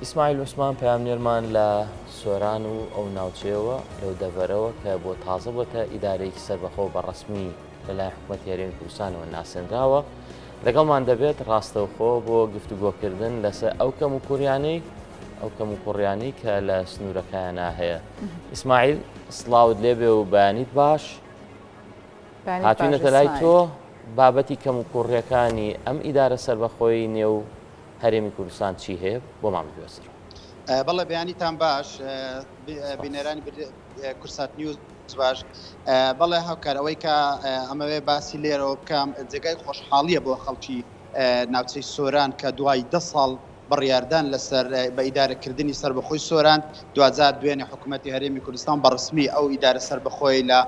ئیسماعیل عوسمان پامنێرمان لە سۆران و ئەو ناوچەیەوە لەو دەڤەرەوە کە بۆ تازە بۆتە ئیدارەیەکی سەربەخۆ بەڕەسمی لەلای حکوومەتی هەرێمی کوردستانەوە ناسێنراوە لەگەڵمان دەبێت ڕاستەوخۆ بۆ گفتوگۆکردن لەسەر ئەو کەم و کوڕیانەی کە لە سنوورەکانە هەیە. ئیسماعیل سڵاوت لێبێ و بەیانیت باش هاتوینەتە لای تۆ بابەتی کەم و کوڕیەکانی ئەم ئیدارە سەربەخۆی نێو هەرێمی کوردستان چی هەیە بۆمان بگوێسەر. بەڵێ بەیانیتان باش بینەرانی کورسات نیوز باش بەڵێ هاوکارەوەی کە ئەمەوێ باسی لێرەوە بکەم جێگای خۆشحاڵیە بۆ خەڵکی ناوچەی سۆران کە دوای 10 ساڵ بڕیاردان لەسەر بە ئیدارەکردنی سەربەخۆی سۆران دوجار دوێنێ حکوومەتی هەرێمی کوردستان بەڕسمی ئەو ئیدارە سەربەخۆی لە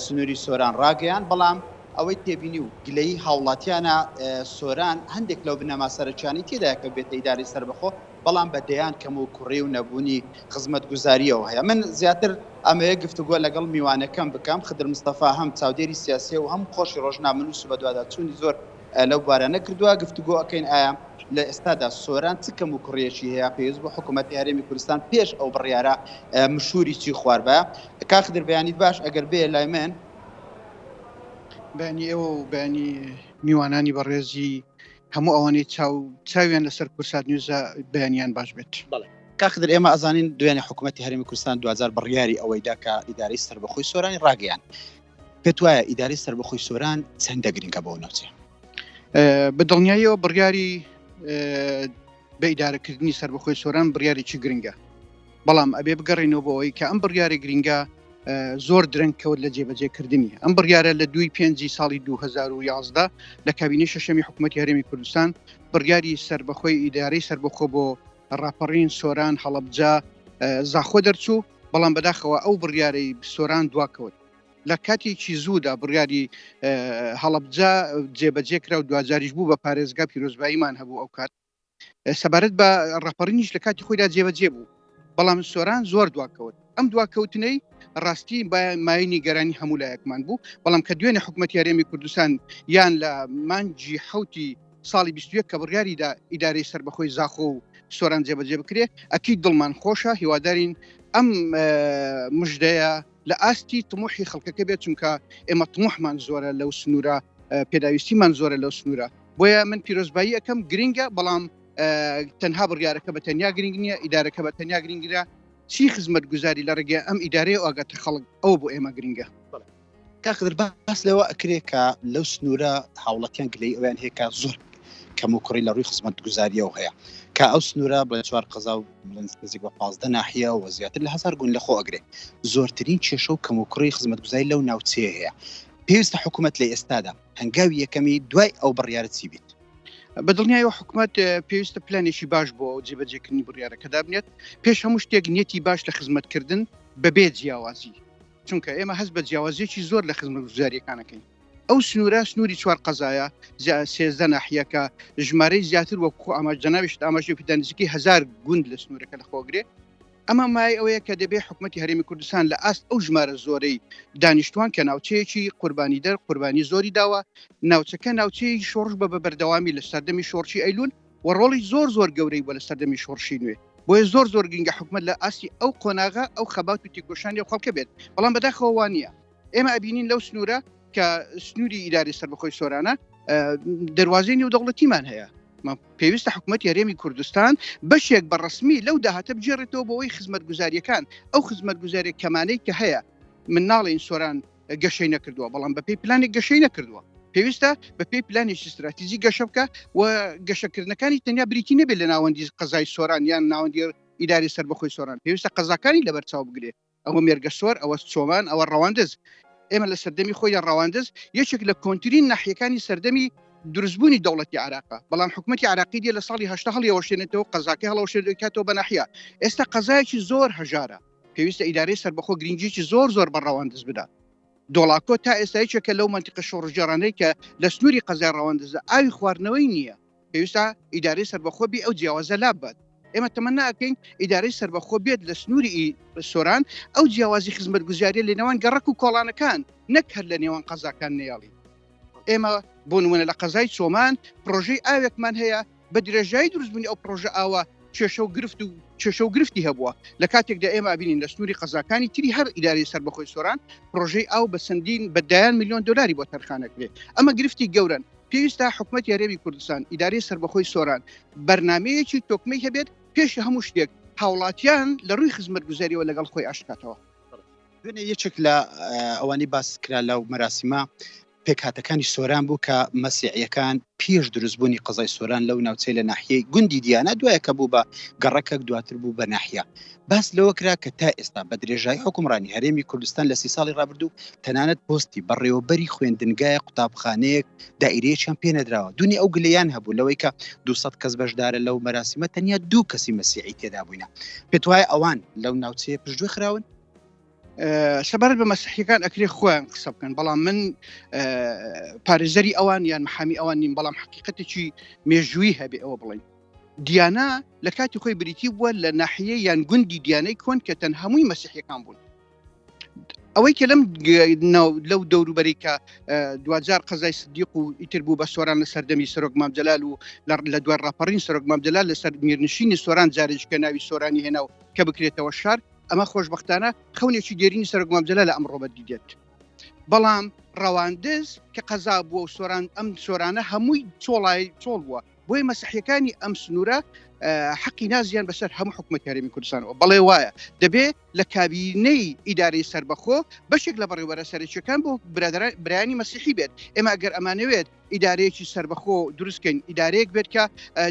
سنووری سۆران ڕاگەیان بەڵام ئەوەی تێبینی و گلەی هاوڵاتیانە سۆران هەندێک لەو بنەما سەرچانی تێدایە کە بێتە ئیداری سەربەخۆ بەڵام بە دەیان کەم و کوڕی و نەبوونی خزمەت گوزاریەوە هەیە. من زیاتر ئەمەیە گفتوگۆ لەگەڵ میوانەکەم بکەم خدر مستەفا هەم چاودێری سیاسی و هەم خۆشی ڕۆژنامەنووس و بە دوواداچوونی زۆر لەو بارانە کردووە گفتوگۆ ئەەکەین ئایا لە ئێستادا سۆران چ کەم و کوڕیەکی هەیە پێویست بۆ حکوومەتی هەرێمی کوردستان پێش ئەو بڕیارە مشوری چی خواردبە کا خدر بەیانیت باش ئەگەر بێ لای من بەنی ئێوە و بەنی میوانانی بەڕێزی هەموو ئەوانەی چاویان لەسەر کورسات نیوزە بەیانیان باش بێت. کاخدر ئێمە ئەزانین دوێنێ حکوومەتی هەرێمی کوردستان 2000 بڕیاری ئەوەیدا کە ئیدارەی سەربەخۆی سۆرانی ڕاگەیان پێت وایە ئیدارەی سەربەخۆی سۆران چەندە گرنگە بۆ ناوچێ بە دڵنیاییەوە بڕیاری بە ئیدارەکردنی سەربەخۆی سۆران بڕیارێکی گرنگە بەڵام ئەبێ بگەڕێنەوە بۆ ئەوەی کە ئەم بڕیاری گرنگە زۆر درەنگکەوت لە جێبەجێکردنی ئەم بڕیارە لە 2 ساڵی 2011 لە کابینەی شەشەمی حکوومەتی هەرێمی کوردستان بڕیاری سەربەخۆی ئیدارەی سەربەخۆ بۆ ڕاپەڕین سۆران هەڵەبجا زاخۆ دەرچوو بەڵام بەداخەوە ئەو بڕیارەی سۆران دواکەوت لە کاتێکی زوودا بڕیاری هەڵەبجا جێبەجێکرا و دوجاریش بوو بە پارێزگا پیرۆزباییمان هەبوو ئەو کات سەبارەت بە ڕاپەڕینیش لە کاتی خۆیدا جێبەجێ بوو بەڵام سۆران زۆر دواکەوت ئەم دواکەوتنەی ڕاستی ماینی گەرانی هەموو لایەکمان بوو بەڵام کە دوێنێ حکوومەتی هەرێمی کوردستان یان لە مانجی حوتی ساڵی 21 کە بڕیاریدا ئیدارەی سەربەخۆی زاخۆ و سۆران جێبەجێ بکرێ ئەکی دڵمان خۆشە هیوادارین ئەم مژدەیە لە ئاستی تموحی خەڵکەکە بێت چونکە ئێمە تموحمان زۆرە لەو سنوورە پێداویستیمان زۆرە لەو سنوورە بۆیە من پیرۆزبایی ئەەکەم گرنگە بەڵام تەنها بڕیارەکە بە تەنیا گرنگ نییە ئیدارەکە بە تەنیا گرنگرە چی خزمەت گوزاری لە ڕێگە ئەم ئیدارەیە ئاگاتە خەڵک ئەو بۆ ئێمە گرنگە. کاخدر باس لەوە ئەکرێ کە لەو سنوورە هاوڵەتیان گلەی ئەویان هەیە کە زۆر کەم و کوڕی لە ڕووی خزمەت گوزاریەوە هەیە کە ئەو سنوورە بڵێ 4 قەزا و نزیک بە 15 ناحیە و زیاتر لە 1000 گون لەخۆ ئەگرێ زۆرترین کێشە و کەم و کوڕی خزمەت گوزاری لەو ناوچەیە هەیە پێویستە حکوومەت لە ئێستادا هەنگاوی یەکەمی دوای ئەو بڕیارە چی بیت بەدڵنیایەوە حکوومەت پێویستە پلانێکی باش بۆ جێبەجێکردنی بڕیارەکەدا بنێت پێش هەموو شتێک نیەتی باش لە خزمەتکردن بەبێ جیاوازی چونکە ئێمە هەست بە جیاوازیەکی زۆر لە خزمەت گوزاریەکانەکەین ئەو سنوورە سنووری 4 قەزایە 13 ناحیەکە ژمارەی زیاتر وەکو ئاماژەناویشت ئاماژی پیدانزیکی 1000 گوند لە سنوورەکە لەخۆگرێ ئەمە مای ئەوەیە کە دەبێت حکوومەتی هەرێمی کوردستان لە ئاست ئەو ژمارە زۆرەی دانیشتوان کە ناوچەیەکی قوربانی دەر قوربانی زۆری داوە ناوچەکە ناوچەی شۆڕش بە بەردەوامی لە سەردەمی شۆڕشی ئەیلول و ڕۆڵی زۆر گەورەی بۆ لە سەردەمی شۆڕشی نوێ بۆیە زۆر گرنگە حکوومەت لە ئاستی ئەو قۆناغا ئەو خەبات و تێکۆشانی و خەڵکە بێت بەڵام بەداخەوە وانە ئێمە ئەبینین لەو سنوورە کە سنووری ئیداری سەربەخۆی سۆرانە دەواازەی نێودەوڵەتیمان هەیە پێویستە حکوومەتی هەرێمی کوردستان بەشێک بەڕسمی لەو داهاتە بجێڕێتەوە بۆەوەی خزمەت گوزاریەکان ئەو خزمەت گوزاری کەمانەی کە هەیە من ناڵێن سۆران گەشەی نەکردووە بەڵام بەپی پلانی گەشەی نەکردووە پێویستە بەپی پلانێکی استراتیژی گەشە بکە و گەشەکردنەکانی تەنیا بریتی نەبێت لە ناوەندی قەزای سۆران یان ناوەندی ئیداری سەربەخۆی سۆران پێویستە قەزاکانی لەبەرچاو بگرێ ئەوە مێرگە سۆر ئەوە چۆمان ئەوە ڕەواندز ئێمە لە سەردەمی خۆی ڕەواندز یەکێک لە کۆنتترین ناحیەکانی سەردەمی دروستبوونی دەوڵەتی عراقا بەڵام حکوومەتی عراقی دی لە ساڵی 80 هەڵیەوەشێنێتەوە قەزاکە هەڵەوەشێنێتەوە بە ناحیە ئێستا قەزایەکی زۆر هەژارە پێویستە ئیدارەی سەربەخۆ گرنگیی زۆر بە ڕەواندز بدات دۆڵاکۆ تا ئێستا یەکێکە لەو منتیقە شۆڕژێرانەی کە لە سنووری قەزای ڕەواندزە ئاوی خواردنەوەی نییە پێویستە ئیدارەی سەربەخۆ بی ئەو جیاوازە لابات ئێمە تەمەنا ئەکەین ئیدارەی سەربەخۆ بێت لە سنووری سۆران ئەو جیاوازی خزمەت گوزاریە لە نێوان گەڕک و کۆڵانەکان نەک هەر لە نێوان قەزاکان نێڵی ئێمە بۆ نمونە لە قەزای چۆمان پرۆژەی ئاوێکمان هەیە بە درێژایی دروستبوونی ئەو پرۆژە ئاوە چێشە و گرفتی هەبووە لە کاتێکدا ئێمە بینین لە سنووری قەزاکانی تری هەر ئیداری سەربەخۆی سۆران پرۆژەی ئاو بە چەندین بەدایان ملیۆن دلاری بۆ تەرخانەکرێت ئەمە گرفتی گەورن پێویستە حکوومەتی هەرێمی کوردستان ئیداری سەربەخۆی سۆران بەرنامەیەکی تۆکمەی هەبێت پێش هەموو شتێک هاوڵاتیان لە ڕووی خزمەتگوزاریەوە لەگەڵ خۆی ئاشکاتەوە. دوێنێ یەکێک لە ئەوانی باس کرا لەو مەراسیمە پێکهاتەکانی سۆران بوو کە مەسیحیەکان پێش دروستبوونی قەزای سۆران لەو ناوچەی لە ناحیەی گوندی دیانە دوایە کە بوو بە گەڕەکە دواتر بوو بە ناحیە باس لەوە کرا کە تا ئێستا بە درێژایی حکومڕانی هەرێمی کوردستان لە 30 ساڵی ڕابردوو تەنانەت پۆستی بەڕێوەبەری خوێندنگایە قوتابخانەیەک دائیرەیەکیان پێ نەدراوە دوونی ئەو گلەیان هەبوو لەوەی کە 200 کەس بەشدارە لەو مەراسیمە تەنیا 2 کەسی مەسیحی تێدا بووینە پێت وایە ئەوان لەو ناوچەیە پشتگوێ خراون سەبارەت بە مەسیحیەکان ئەکرێ خۆیان قسە بکەن بەڵام من پارێزەری ئەوان یان محامی ئەوان نیم بەڵام حقیقەتێکی مێژووی هەبێ ئەوە بڵین دیانە لە کاتی خۆی بریتی بووە لە ناحیە یان گوندی دیانەی کۆن کە تەن هەمووی مەسیحیەکان بوون ئەوەی کە لەو دەوروبەری کە دوجار قەزای سدیق و ئیتر بوو بە سۆران لە سەردەمی سەرۆک مام جەلال و لە دوای ڕاپەڕین سەرۆک مام جەلال لەسەر میرنشینی سۆران جارێککە ناوی سۆرانی هێناو کە بکرێتەوە شار ئەمە خۆشبەختانە خەونێکی دێرینی سەرۆک مام جەلال لە ئەمڕۆ بەدیدێت بەڵام ڕەواندز کە قەزا بووە و سۆران ئەم سۆرانە هەمووی چۆڵ بووە بۆی مەسیحیەکانی ئەم سنوورە حەقی نازیان بەسەر هەموو حکومەتی هەرێمی کوردستانەوە بەڵێ وایە دەبێ لە کابینەی ئیدارەی سەربەخۆ بەشێک لە بەڕێوەبەرە سەرچیەکان بۆ برایانی مەسیحی بێت ئێمە ئەگەر ئەمانەوێت ئیدارەیەکی سەربەخۆ دروستکەین ئیدارەیەک بێت کە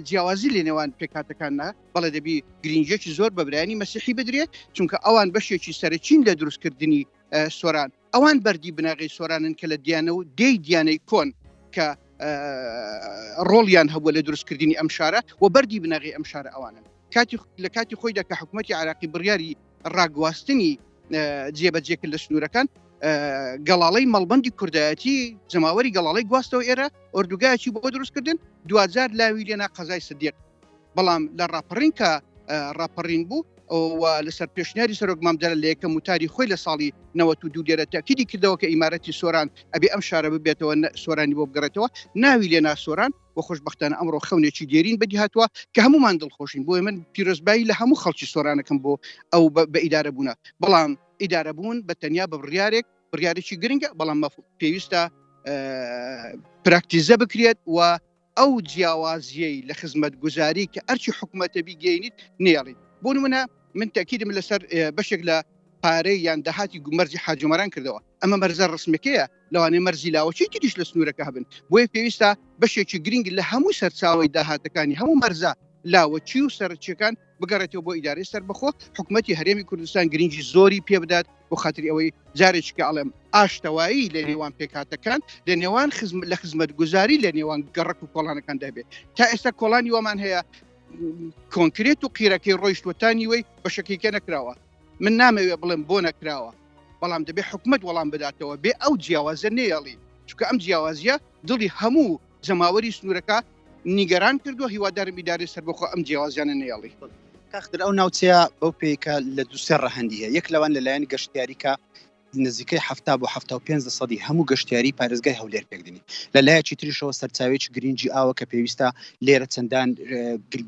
جیاوازی لە نێوان پێکاتەکاننا بەڵێ دەبی گرنگجێکی زۆر بە برایانی مەسیحی بدرێت چونکە ئەوان بەشێکی سەرچین لە دروستکردنی سۆران ئەوان بەردی بناغی سۆرانن کە لە دیانە و دەی دیانەی کۆن کە ڕۆڵیان هەبووە لە دروستکردنی ئەم شارە و بەردی بناغی ئەم شارە ئەوانن لە کاتی خۆیدا کە حکوومەتی عراقی بڕیاری ڕاگواستنی جێبەجێکرد لە سنوورەکان گەڵاڵەی مەڵبەندی کوردایەتی جەماوەری گەڵاڵەی گواستەوە ئێرە ئۆردوگایەکی بۆ دروستکردن دوجار لاوی لێنا قەزای سدیق بەڵام لە ڕاپەڕین کە ڕاپەڕین بوو لەسەر پێشنیاری سەرۆک مام جەلال لە یەکەم وتاری خۆی لە ساڵی 92 لێرە تاکیدی کردەوە کە ئیمارەتی سۆران ئەبێ ئەم شارە ببێتەوە سۆرانی بۆ بگەڕێتەوە ناوی لێنا سۆران و خۆشبەختانە ئەمڕۆ خەونێکی دێرین بەدی هاتووە کە هەمومان دڵخۆشین بۆ من پیرۆزبایی لە هەموو خەڵکی سۆرانەکەم بۆ ئەو بە ئیدارە بوونە بەڵام ئیدارە بوون بە تەنیا بە بڕیارێکی گرنگە بەڵام پێویستە پراکتیزە بکرێت و ئەو جیاوازیەی لە خزمەت گوزاری کە ئەرچی حکوومەتە بیگەینیت نێڵیت بۆ نمونە من تاکیدم لەسەر بەشێک لە پارەی یان داهاتی مەرجی حاجومەران کردەوە ئەمە مەرزە ڕسمەکەیە لەوانەیە مەرزی لاوەچی تریش لە سنوورەکە هەبن بۆیە پێویستە بەشێکی گرنگ لە هەموو سەرچاوی داهاتەکانی هەموو مەرزە لاوەچی و سەرچیەکان بگەڕێتەوە بۆ ئیدارەی سەربەخۆ حکوومەتی هەرێمی کوردستان گرنگی زۆری پێ بدات بۆ خاطری ئەوەی جارێککە ئەڵێم ئاشتەوایی لە نێوان پێکاتەکان لە نێوان لە خزمەت گوزاری لە نێوان گەڕک و کۆڵانەکان دەبێت تا ئێستا کۆڵانی وەمان هەیە کۆنکرێت و قیرەکەی ڕۆیشتوەتانی وەی بەشەکەیکە نەکراوە من نامەوێ بڵێم بۆ نەکراوە بەڵام دەبێ حکومت وەڵام بداتەوە بێ ئەو جیاوازە نێڵی چونکە ئەم جیاوازیە دڵی هەموو جەماوەری سنوورەکە نیگەران کردووە هیوادارم ئیدارەی سەربەخۆ ئەم جیاوازیانە نێڵی کاختر ئەو ناوچەیە بەو پێیکە لە دووسێ ڕەهەندی هەیە یەک لەوان لەلایەن گەشتیاریکە نزیکەی 70 بۆ 75 سەدی هەموو گەشتیاری پارێزگای هەولێر پێکدنی لەلایەکی تریشەوە سەرچاوێکی گرنگی ئاوە کە پێویستە لێرە چەندان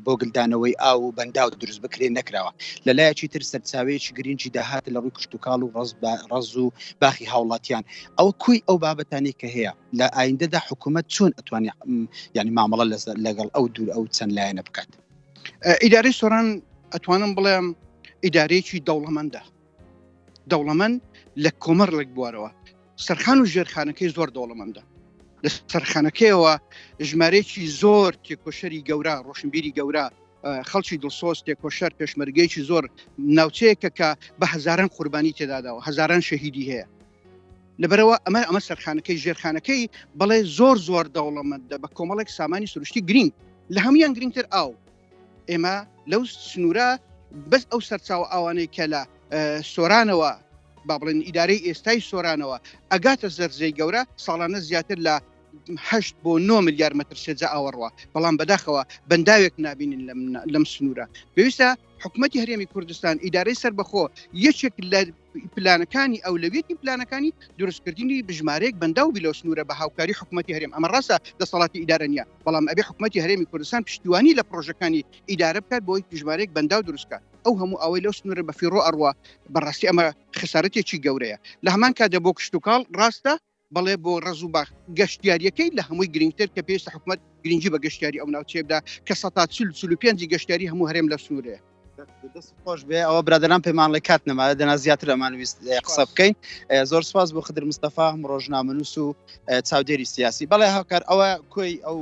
بۆ گلدانەوەی ئاو و بەنداو دروست بکرێن نەکراوە لەلایەکی تر سەرچاوێکی گرنگی داهات لە ڕووی کشتتوکاڵ و ڕز و باخی هاوڵاتیان ئەوە کوی ئەو بابەتانی کە هەیە لە ئایندەدا حکوومەت چۆن ئەتوانێت ینی مامەڵە لەگەڵ ئەو دوور ئەو چەند لایەنە بکات ئیدارەی سۆران ئەتوانم بڵێم ئیدارەیەکی دەوڵەمەند لە کۆمەڕێک بوارەوە سەرخان و ژێرخانەکەی زۆر دەوڵەمەندە لە سەرخانەکەیەوە ژمارەیەکی زۆر تێکۆشەری گەورە ڕۆشنبیری گەورە خەڵکی دڵسۆز تێکۆشەر پێشمەرگەیەکی زۆر ناوچەیەکە کە بە هەزاران قوربانی تێداداوە هەزاران شەهیدی هەیە لەبەرەوە ئەمە سەرخانەکەی ژێرخانەکەی بەڵێ زۆر دەوڵەمەندە بە کۆمەڵێک سامانی سروشتی گرنگ لە هەمویان گرنگتر ئاو ئێمە لەو سنوورە بەس ئەو سەرچاو ئەوانەی کە لە سۆرانەوە با بڵێن ئیدارەی ئێستای سۆرانەوە ئەگاتە زەرزەی گەورە ساڵانە زیاتر لە 8 بۆ 9 میلیارد مەتر سێجا ئاوەڕوە بەڵام بەداخەوە بەنداوێک نبینن لەم سنوورە پێویستە حکوومەتی هەرێمی کوردستان ئیدارەی سەربەخۆ یەکێک لە پلانەکانی ئەولەویەتی پلانەکانی دروستکردنی بژمارەیەک بەنداو بی لەو سنوورە بە هاوکاری حکوومەتی هەرێم ئەمە ڕاستە دەسەڵاتی ئیدارە نیە بەڵام ئەبێ حکوومەتی هەرێمی کوردستان پشتیوانی لە پرۆژەکانی ئیدارە بکات بۆی بژمارەیەک بەنداو دروستکات ئەو هەموو ئەوەی لەو سنوورە بە فیڕۆ ئەڕوا بەڕاستی ئەمە خسارەتێکی گەورەیە لە هەمان کاتە بۆ کشتتوکاڵ ڕاستە بەڵێ بۆ ڕز و باخ گەشتیاریەکەی لە هەمووی گرنگتر کە پێویستە حکوومەت گرنگی بە گەشتیاری ئەو ناوچەیە بدا کە 145 گەشتیاری هەموو هەرێم لە سنوورەیە دەست خۆش بێ ئەوە برادران پەیمان لە کات نەما دەنا زیاتر ئەمانویست قسە بکەین زۆر سپاس بۆ خدر مستەفا هەم ڕۆژنامەنووس و چاودێری سیاسی بەڵێ هاوکار ئەوە کۆی ئەو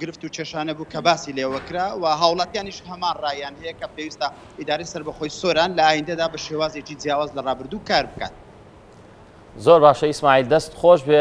گرفت و چێشانە بوو کە باسی لێوەکرا و هاوڵاتیانیش هەمان ڕایان هەیە کە پێویستە ئیدارەی سەربەخۆی سۆران لە ئایندەدا بە شێوازێکی جیاواز لە ڕابردوو کار بکات زۆر باشە ئیسماعیل دەست خۆش بێ